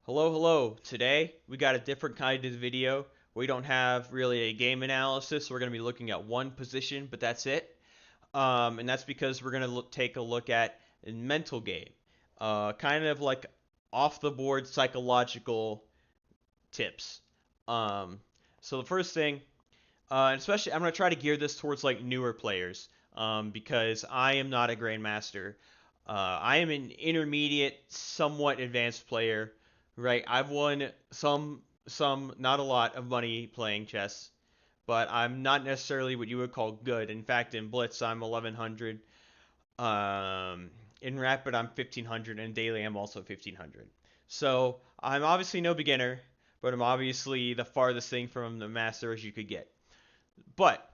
Hello, hello. Today we got a different kind of video. We don't have really a game analysis. We're going to be looking at one position, but that's it. And that's because we're going to take a look at a mental game, kind of like off the board psychological tips. Um, so the first thing, and especially I'm going to try to gear this towards like newer players, because I am not a grandmaster. I am an intermediate, somewhat advanced player, right? I've won some, not a lot of money playing chess, but I'm not necessarily what you would call good. In fact, in Blitz, I'm 1100. In Rapid, I'm 1500, and Daily, I'm also 1500. So I'm obviously no beginner, but I'm obviously the farthest thing from the master as you could get. But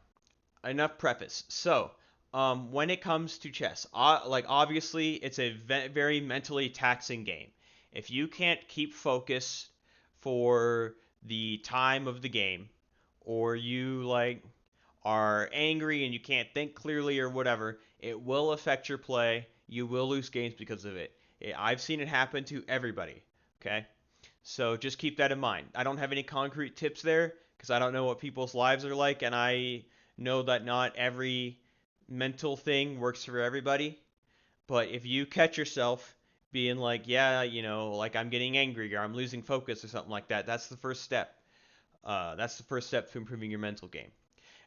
enough preface. So, when it comes to chess, like obviously it's a very mentally taxing game. If you can't keep focus for the time of the game, or you like are angry and you can't think clearly or whatever, it will affect your play. You will lose games because of it. I've seen it happen to everybody. Okay, so just keep that in mind. I don't have any concrete tips there because I don't know what people's lives are like, and I know that not every mental thing works for everybody. But if you catch yourself being like, yeah, like I'm getting angry or I'm losing focus or something like that, that's the first step. That's the first step to improving your mental game.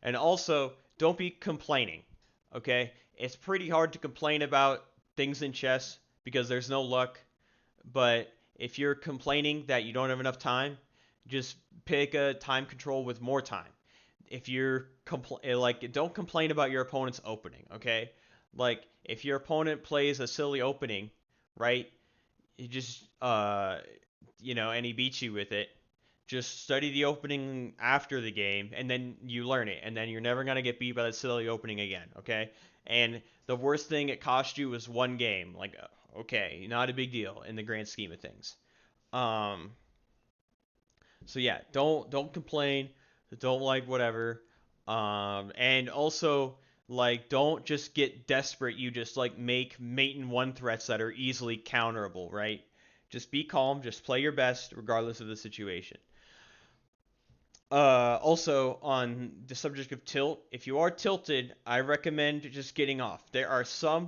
And also, don't be complaining. Okay? It's pretty hard to complain about things in chess because there's no luck. But if you're complaining that you don't have enough time, just pick a time control with more time. If you're like, don't complain about your opponent's opening, okay? Like, if your opponent plays a silly opening, right? You just and he beats you with it. Just study the opening after the game, and then you learn it, and then you're never gonna get beat by that silly opening again, okay? And the worst thing it cost you was one game. Like, okay, not a big deal in the grand scheme of things. Um, so yeah, don't complain. Don't like whatever. And also like don't just get desperate. You just like make mate and one threats that are easily counterable, right? Just be calm. Just play your best regardless of the situation. Also, on the subject of tilt, if you are tilted, I recommend just getting off. There are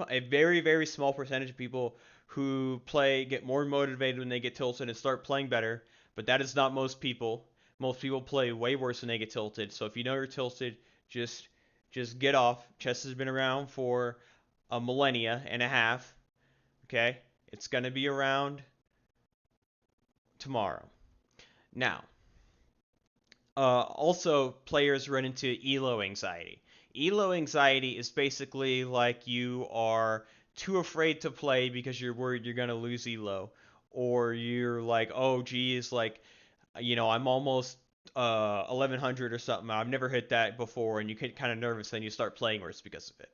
a very, very small percentage of people who get more motivated when they get tilted and start playing better, but that is not most people. Most people play way worse when they get tilted. So if you know you're tilted, just just get off. Chess has been around for a millennia and a half. Okay, it's gonna be around tomorrow. Now, also, players run into elo anxiety. Elo anxiety is basically like you are too afraid to play because you're worried you're gonna lose elo, or you're like, oh geez, like I'm almost 1100 or something. I've never hit that before, and you get kind of nervous, and you start playing worse because of it.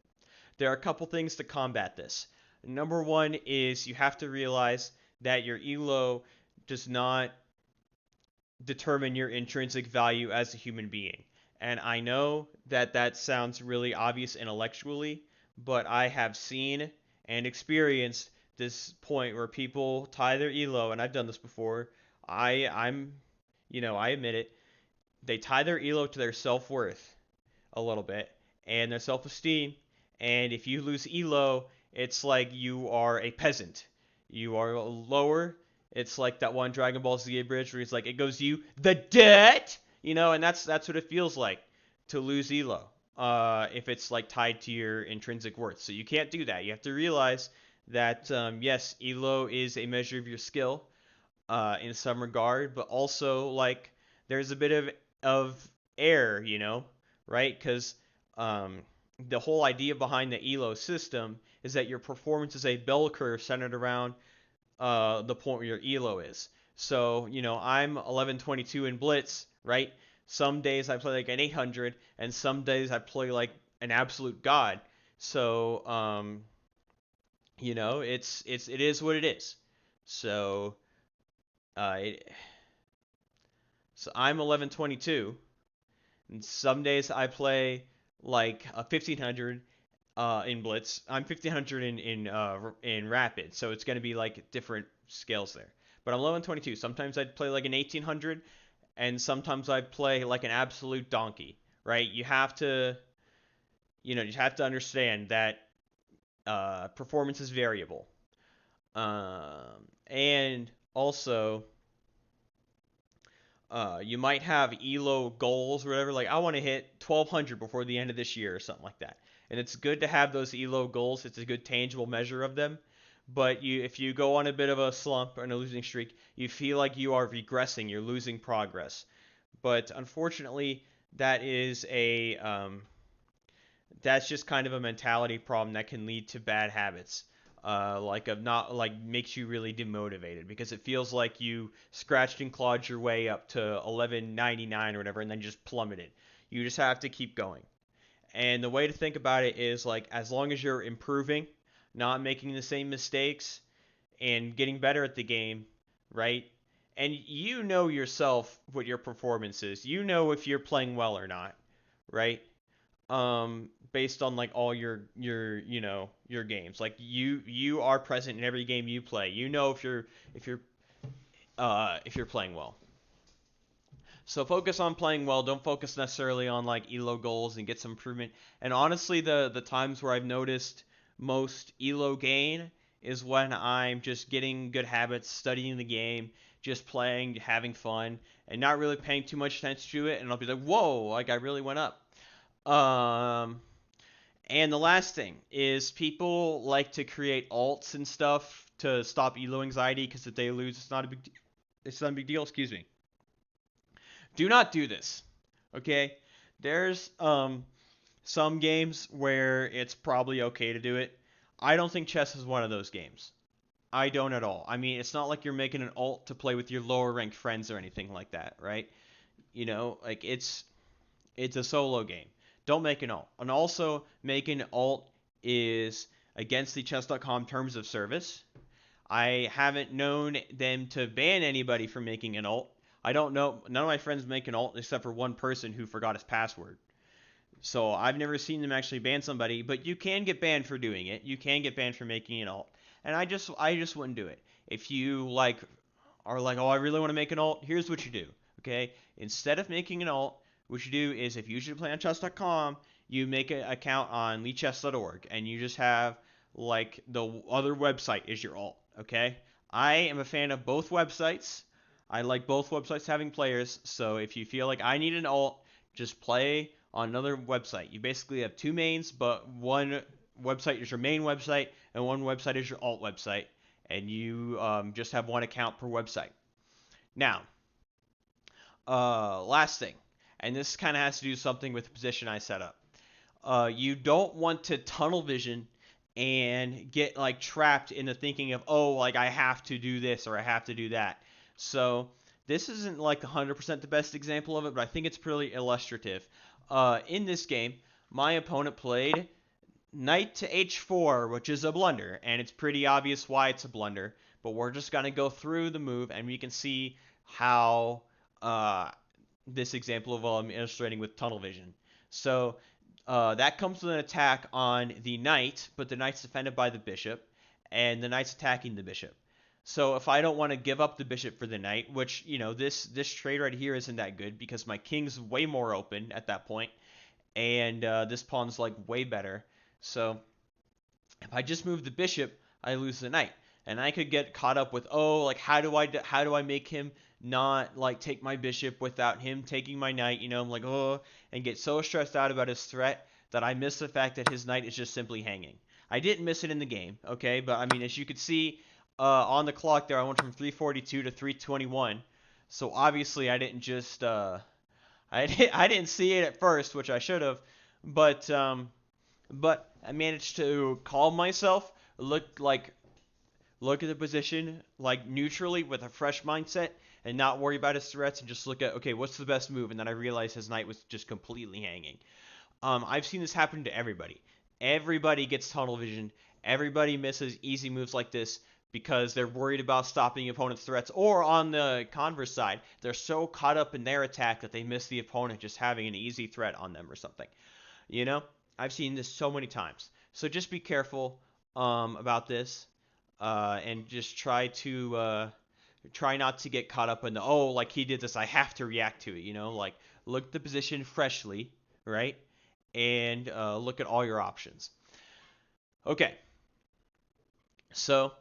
There are a couple things to combat this. Number one is you have to realize that your elo does not determine your intrinsic value as a human being. And I know that that sounds really obvious intellectually, but I have seen and experienced this point where people tie their elo, and I've done this before. I admit it. They tie their elo to their self worth a little bit and their self esteem. And if you lose elo, it's like you are a peasant. You are lower. It's like that one Dragon Ball Z bridge where he's like, it goes you the debt, and that's what it feels like to lose elo. If it's like tied to your intrinsic worth, so you can't do that. You have to realize that yes, elo is a measure of your skill in some regard, but also like there's a bit of error, right? Because um, the whole idea behind the elo system is that your performance is a bell curve centered around the point where your elo is. So, I'm 1122 in Blitz, right? Some days I play like an 800, and some days I play like an absolute god. So, it is what it is. So, uh, it, so I'm 1122, and some days I play like a 1500 in Blitz. I'm 1500 in Rapid, so it's going to be like different scales there. but I'm low in 22. Sometimes I'd play like an 1800, and sometimes I'd play like an absolute donkey, right? You have to understand that performance is variable. And also, you might have ELO goals or whatever, like I want to hit 1200 before the end of this year or something like that. And it's good to have those ELO goals. It's a good tangible measure of them. But if you go on a bit of a slump and a losing streak, you feel like you are regressing, you're losing progress. But unfortunately, that is that's just kind of a mentality problem that can lead to bad habits. Like of not like makes you really demotivated because it feels like you scratched and clawed your way up to 1199 or whatever and then just plummeted. You just have to keep going. And the way to think about it is like as long as you're improving, not making the same mistakes and getting better at the game, right? And you know yourself what your performance is. You know if you're playing well or not, right? Based on like all your games. Like you are present in every game you play. You know if you're playing well. So focus on playing well. Don't focus necessarily on like elo goals and get some improvement. And honestly, the times where I've noticed most elo gain is when I'm just getting good habits, studying the game, just playing, having fun, and not really paying too much attention to it. And I'll be like, whoa, like I really went up. Um, and the last thing is people like to create alts and stuff to stop elo anxiety because if they lose, it's not a big deal. Excuse me. Do not do this. Okay? There's some games where it's probably okay to do it. I don't think chess is one of those games. I don't at all. I mean, it's not like you're making an alt to play with your lower ranked friends or anything like that, right? Like it's a solo game. Don't make an alt. And also, making an alt is against the chess.com terms of service. I haven't known them to ban anybody from making an alt. I don't know. None of my friends make an alt except for one person who forgot his password. So I've never seen them actually ban somebody, but you can get banned for doing it. You can get banned for making an alt. And I just wouldn't do it. If you like are like, "Oh, I really want to make an alt." Here's what you do. Okay? Instead of making an alt, what you do is if you usually play on chess.com, you make an account on leechess.org and you just have like the other website is your alt, okay? I am a fan of both websites. I like both websites having players, so if you feel like I need an alt, just play on another website. You basically have two mains, but one website is your main website and one website is your alt website, and you just have one account per website. Now, last thing, and this kind of has to do something with the position I set up. You don't want to tunnel vision and get like trapped in the thinking of, oh, like I have to do this or I have to do that. So this isn't like 100% the best example of it, but I think it's pretty illustrative. In this game, my opponent played knight to h4, which is a blunder, and it's pretty obvious why it's a blunder. But we're just gonna go through the move, and we can see how this example of I'm illustrating with tunnel vision. So that comes with an attack on the knight, but the knight's defended by the bishop, and the knight's attacking the bishop. So if I don't want to give up the bishop for the knight, which, this trade right here isn't that good because my king's way more open at that point, and this pawn's like way better. So if I just move the bishop, I lose the knight. And I could get caught up with, oh, like how do I make him not like take my bishop without him taking my knight? I'm like, oh, and get so stressed out about his threat that I miss the fact that his knight is just simply hanging. I didn't miss it in the game, okay? But I mean, as you could see on the clock there, I went from 342 to 321. So obviously, I didn't just I didn't see it at first, which I should have, but I managed to calm myself, look at the position like neutrally with a fresh mindset and not worry about his threats and just look at, okay, what's the best move? And then I realized his knight was just completely hanging. I've seen this happen to everybody. Everybody gets tunnel vision. Everybody misses easy moves like this because they're worried about stopping the opponent's threats. Or on the converse side, they're so caught up in their attack that they miss the opponent just having an easy threat on them or something. I've seen this so many times. So just be careful about this. And just try not to get caught up in the, oh, like he did this, I have to react to it, you know, like look at the position freshly, right? And look at all your options. Okay, so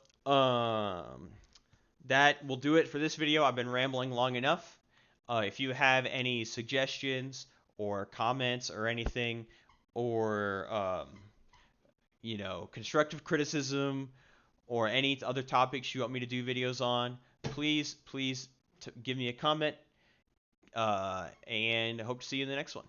that will do it for this video. I've been rambling long enough. If you have any suggestions or comments or anything, or constructive criticism or any other topics you want me to do videos on, please give me a comment, and hope to see you in the next one.